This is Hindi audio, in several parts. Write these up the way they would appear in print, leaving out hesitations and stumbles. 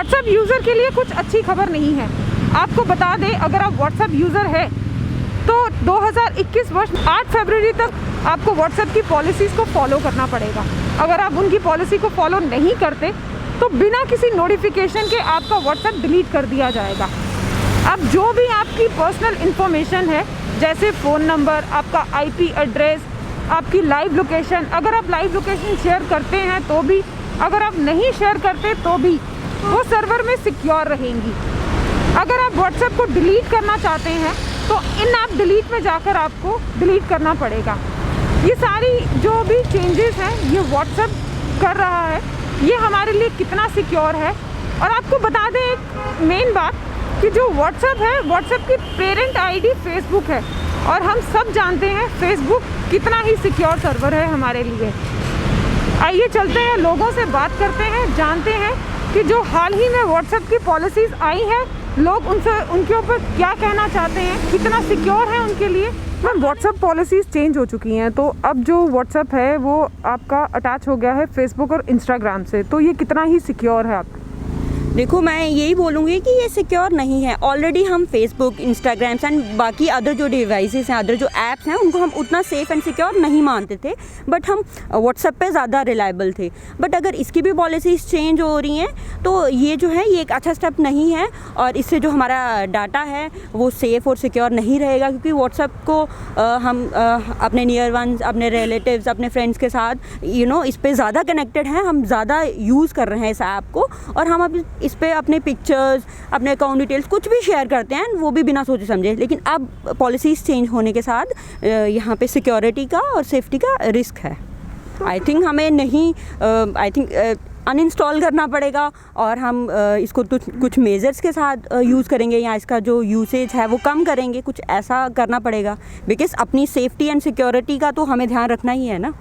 व्हाट्सएप यूज़र के लिए कुछ अच्छी खबर नहीं है। आपको बता दें, अगर आप व्हाट्सएप यूज़र है तो 2021 वर्ष 8 फरवरी तक आपको व्हाट्सएप की पॉलिसीज़ को फॉलो करना पड़ेगा। अगर आप उनकी पॉलिसी को फॉलो नहीं करते तो बिना किसी नोटिफिकेशन के आपका व्हाट्सएप डिलीट कर दिया जाएगा। अब जो भी आपकी पर्सनल इन्फॉर्मेशन है, जैसे फ़ोन नंबर, आपका IP एड्रेस, आपकी लाइव लोकेशन, अगर आप लाइव लोकेशन शेयर करते हैं तो भी, अगर आप नहीं शेयर करते तो भी वो सर्वर में सिक्योर रहेंगी। अगर आप व्हाट्सएप को डिलीट करना चाहते हैं तो इन ऐप डिलीट में जाकर आपको डिलीट करना पड़ेगा। ये सारी जो भी चेंजेस हैं ये व्हाट्सएप कर रहा है, ये हमारे लिए कितना सिक्योर है। और आपको बता दें एक मेन बात कि जो व्हाट्सएप है, व्हाट्सएप की पेरेंट ID फेसबुक है और हम सब जानते हैं फेसबुक कितना ही सिक्योर सर्वर है हमारे लिए। आइए चलते हैं, लोगों से बात करते हैं, जानते हैं कि जो हाल ही में व्हाट्सएप की पॉलिसीज़ आई हैं, लोग उनके ऊपर क्या कहना चाहते हैं, कितना सिक्योर है उनके लिए। मैम, व्हाट्सएप पॉलिसीज़ चेंज हो चुकी हैं, तो अब जो व्हाट्सएप है वो आपका अटैच हो गया है फेसबुक और इंस्टाग्राम से, तो ये कितना ही सिक्योर है आपका? देखो, मैं यही बोलूँगी कि ये सिक्योर नहीं है। ऑलरेडी हम फेसबुक, इंस्टाग्राम एंड बाकी अदर जो डिवाइसेस हैं, अदर जो ऐप्स हैं, उनको हम उतना सेफ़ एंड सिक्योर नहीं मानते थे, बट हम व्हाट्सएप पे ज़्यादा रिलायबल थे। बट अगर इसकी भी पॉलिसीज़ चेंज हो रही हैं तो ये जो है ये एक अच्छा स्टेप नहीं है और इससे जो हमारा डाटा है वो सेफ़ और सिक्योर नहीं रहेगा, क्योंकि व्हाट्सएप को हम अपने नियर वंस, अपने रिलेटिव्स, अपने फ्रेंड्स के साथ इस पर ज़्यादा कनेक्टेड हैं, हम ज़्यादा यूज़ कर रहे हैं इस ऐप को, और हम अब इस पे अपने पिक्चर्स, अपने अकाउंट डिटेल्स कुछ भी शेयर करते हैं, वो भी बिना सोचे समझे। लेकिन अब पॉलिसीज़ चेंज होने के साथ यहाँ पे सिक्योरिटी का और सेफ्टी का रिस्क है। आई थिंक हमें नहीं अनइंस्टॉल करना पड़ेगा और हम इसको कुछ मेजर्स के साथ यूज़ करेंगे, या इसका जो यूसेज है वो कम करेंगे, कुछ ऐसा करना पड़ेगा। बिकॉज अपनी सेफ्टी एंड सिक्योरिटी का तो हमें ध्यान रखना ही है ना।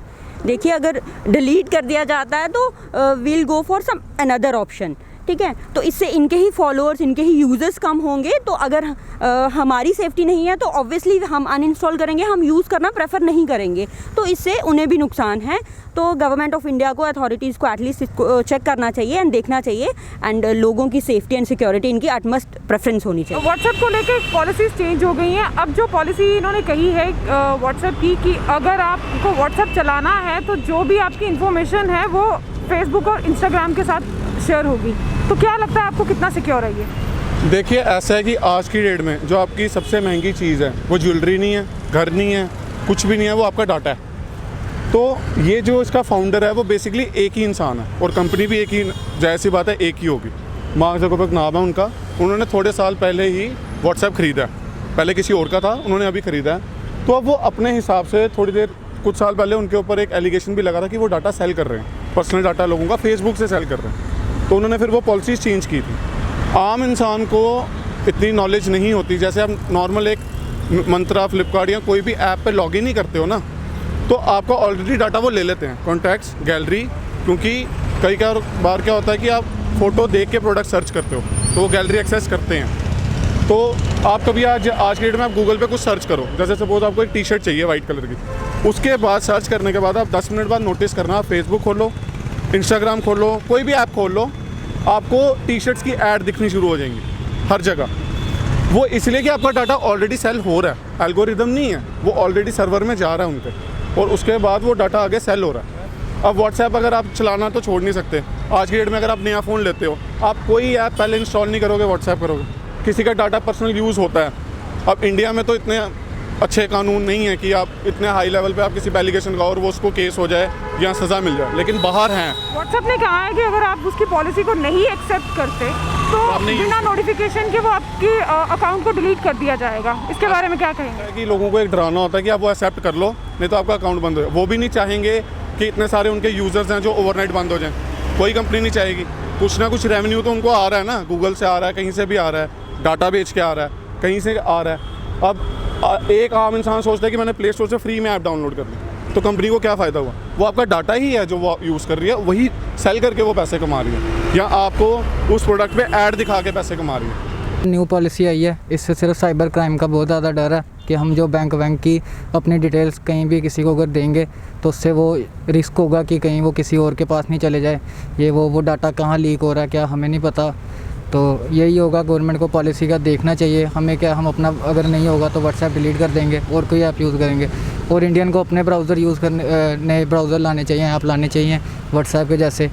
देखिए, अगर डिलीट कर दिया जाता है तो will go for some another option, ठीक है। तो इससे इनके ही फॉलोअर्स, इनके ही यूज़र्स कम होंगे। तो अगर हमारी सेफ्टी नहीं है तो ऑब्वियसली हम अनइंस्टॉल करेंगे, हम यूज़ करना प्रेफर नहीं करेंगे, तो इससे उन्हें भी नुकसान है। तो गवर्नमेंट ऑफ इंडिया को, अथॉरिटीज़ को एटलीस्ट इसको चेक करना चाहिए एंड देखना चाहिए, एंड लोगों की सेफ्टी एंड सिक्योरिटी इनकी अटमस्ट प्रेफरेंस होनी चाहिए। व्हाट्सएप को लेकर पॉलिसीज़ चेंज हो गई हैं। अब जो पॉलिसी इन्होंने कही है व्हाट्सएप की कि अगर आपको व्हाट्सएप चलाना है तो जो भी आपकी इन्फॉर्मेशन है वो फेसबुक और इंस्टाग्राम के साथ शेयर होगी, तो क्या लगता है आपको कितना सिक्योर है ये? देखिए, ऐसा है कि आज की डेट में जो आपकी सबसे महंगी चीज़ है वो ज्वेलरी नहीं है, घर नहीं है, कुछ भी नहीं है, वो आपका डाटा है। तो ये जो इसका फाउंडर है वो बेसिकली एक ही इंसान है और कंपनी भी एक ही, जैसी बात है, एक ही होगी। मार्क ज़करबर्ग नाम है उनका। उन्होंने थोड़े साल पहले ही व्हाट्सएप ख़रीदा, पहले किसी और का था, उन्होंने अभी ख़रीदा है। तो अब वो अपने हिसाब से कुछ साल पहले उनके ऊपर एक एलिगेशन भी लगा था कि वो डाटा सेल कर रहे हैं, पर्सनल डाटा लोगों का फेसबुक से सेल कर रहे हैं। तो उन्होंने फिर वो पॉलिसीज़ चेंज की थी। आम इंसान को इतनी नॉलेज नहीं होती, जैसे आप नॉर्मल एक मंत्रा, फ्लिपकार्ट या कोई भी ऐप पे लॉगिन ही करते हो ना, तो आपका ऑलरेडी डाटा वो ले लेते हैं, कॉन्टैक्ट्स, गैलरी। क्योंकि कई बार क्या होता है कि आप फ़ोटो देख के प्रोडक्ट सर्च करते हो तो वो गैलरी एक्सेस करते हैं। तो आप कभी आज की डेट में आप गूगल पे कुछ सर्च करो, जैसे सपोज आपको एक टी-शर्ट चाहिए वाइट कलर की, उसके बाद सर्च करने के बाद आप 10 मिनट बाद नोटिस करना, आप फेसबुक खोलो, इंस्टाग्राम खोलो, कोई भी ऐप खोल लो, आपको टी-शर्ट्स की ऐड दिखनी शुरू हो जाएंगी हर जगह। वो इसलिए कि आपका डाटा ऑलरेडी सेल हो रहा है, एल्गोरिदम नहीं है, वो ऑलरेडी सर्वर में जा रहा है उनके, और उसके बाद वो डाटा आगे सेल हो रहा है। अब व्हाट्सएप अगर आप चलाना तो छोड़ नहीं सकते। आज की डेट में अगर आप नया फ़ोन लेते हो, आप कोई ऐप पहले इंस्टॉल नहीं करोगे, व्हाट्सएप करोगे। किसी का डाटा पर्सनल यूज़ होता है। अब इंडिया में तो इतने अच्छे कानून नहीं है कि आप इतने हाई लेवल पे आप किसी पे एलिगेशन लगाओ और वो उसको केस हो जाए या सज़ा मिल जाए, लेकिन बाहर हैं। व्हाट्सएप ने कहा है कि अगर आप उसकी पॉलिसी को नहीं एक्सेप्ट करते तो बिना नोटिफिकेशन के वो आपके अकाउंट को डिलीट कर दिया जाएगा। इसके बारे में क्या कहेंगे? कि लोगों को एक डराना होता है कि आप वो एक्सेप्ट कर लो, नहीं तो आपका अकाउंट बंद हो जाए। वो भी नहीं चाहेंगे कि इतने सारे उनके यूज़र्स हैं जो ओवरनाइट बंद हो जाएँ। कोई कंपनी नहीं चाहेगी। कुछ ना कुछ रेवेन्यू तो उनको आ रहा है ना, गूगल से आ रहा है, कहीं से भी आ रहा है, डाटा बेच के आ रहा है, कहीं से आ रहा है। अब एक आम इंसान सोचता है कि मैंने प्ले स्टोर से फ्री में ऐप डाउनलोड कर ली, तो कंपनी को क्या फ़ायदा हुआ? वो आपका डाटा ही है जो वो यूज़ कर रही है, वही सेल करके वो पैसे कमा रही है, या आपको उस प्रोडक्ट पे ऐड दिखा के पैसे कमा रही है। न्यू पॉलिसी आई है, इससे सिर्फ साइबर क्राइम का बहुत ज़्यादा डर है। कि हम जो बैंक की अपनी डिटेल्स कहीं भी किसी को अगर देंगे तो उससे वो रिस्क होगा कि कहीं वो किसी और के पास नहीं चले जाए, ये वो डाटा कहाँ लीक हो रहा है क्या हमें नहीं पता। तो यही होगा, गवर्नमेंट को पॉलिसी का देखना चाहिए। हमें क्या, हम अपना अगर नहीं होगा तो व्हाट्सएप डिलीट कर देंगे और कोई ऐप यूज़ करेंगे, और इंडियन को अपने ब्राउज़र यूज़ करने, नए ब्राउज़र लाने चाहिए, ऐप लाने चाहिए व्हाट्सएप के जैसे,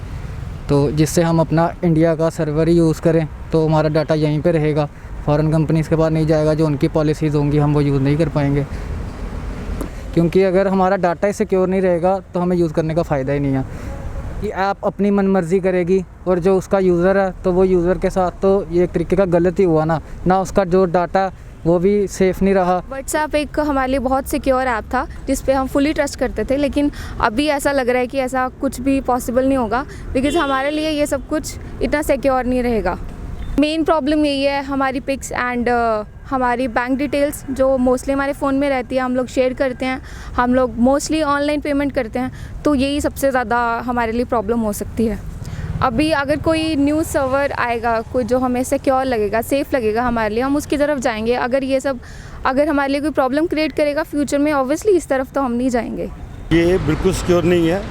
तो जिससे हम अपना इंडिया का सर्वर ही यूज़ करें तो हमारा डाटा यहीं पे रहेगा, फॉरेन कंपनीज़ के पास नहीं जाएगा, जो उनकी पॉलिसीज़ होंगी हम वो यूज़ नहीं कर पाएंगे। क्योंकि अगर हमारा डाटा ही सिक्योर नहीं रहेगा तो हमें यूज़ करने का फ़ायदा ही नहीं है। कि ऐप अपनी मनमर्जी करेगी और जो उसका यूज़र है तो वो यूज़र के साथ तो ये एक तरीके का गलत ही हुआ ना उसका जो डाटा वो भी सेफ़ नहीं रहा। व्हाट्सएप एक हमारे लिए बहुत सिक्योर ऐप था जिस पे हम फुली ट्रस्ट करते थे, लेकिन अभी ऐसा लग रहा है कि ऐसा कुछ भी पॉसिबल नहीं होगा, बिकॉज़ हमारे लिए ये सब कुछ इतना सिक्योर नहीं रहेगा। मेन प्रॉब्लम यही है, हमारी पिक्स एंड हमारी बैंक डिटेल्स जो मोस्टली हमारे फ़ोन में रहती है, हम लोग शेयर करते हैं, हम लोग मोस्टली ऑनलाइन पेमेंट करते हैं, तो यही सबसे ज़्यादा हमारे लिए प्रॉब्लम हो सकती है। अभी अगर कोई न्यूज़ सर्वर आएगा, कोई जो हमें सिक्योर लगेगा, सेफ़ लगेगा हमारे लिए, हम उसकी तरफ जाएंगे। अगर हमारे लिए कोई प्रॉब्लम क्रिएट करेगा फ्यूचर में, ऑब्वियसली इस तरफ तो हम नहीं जाएंगे। ये बिल्कुल सिक्योर नहीं है।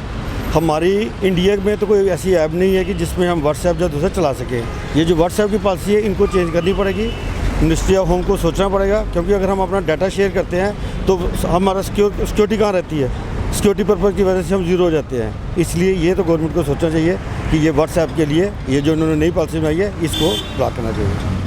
हमारी इंडिया में तो कोई ऐसी ऐप नहीं है कि जिसमें हम व्हाट्सएप जो दूसरा चला सकें। ये जो व्हाट्सएप की पॉलिसी है इनको चेंज करनी पड़ेगी, मिनिस्ट्री ऑफ होम को सोचना पड़ेगा, क्योंकि अगर हम अपना डाटा शेयर करते हैं तो हमारा सिक्योरिटी कहाँ रहती है, सिक्योरिटी पर्पज़ की वजह से हम ज़ीरो हो जाते हैं। इसलिए ये तो गवर्नमेंट को सोचना चाहिए कि ये व्हाट्सएप के लिए ये जो उन्होंने नई पॉलिसी बनाई है इसको ब्लॉक करना चाहिए।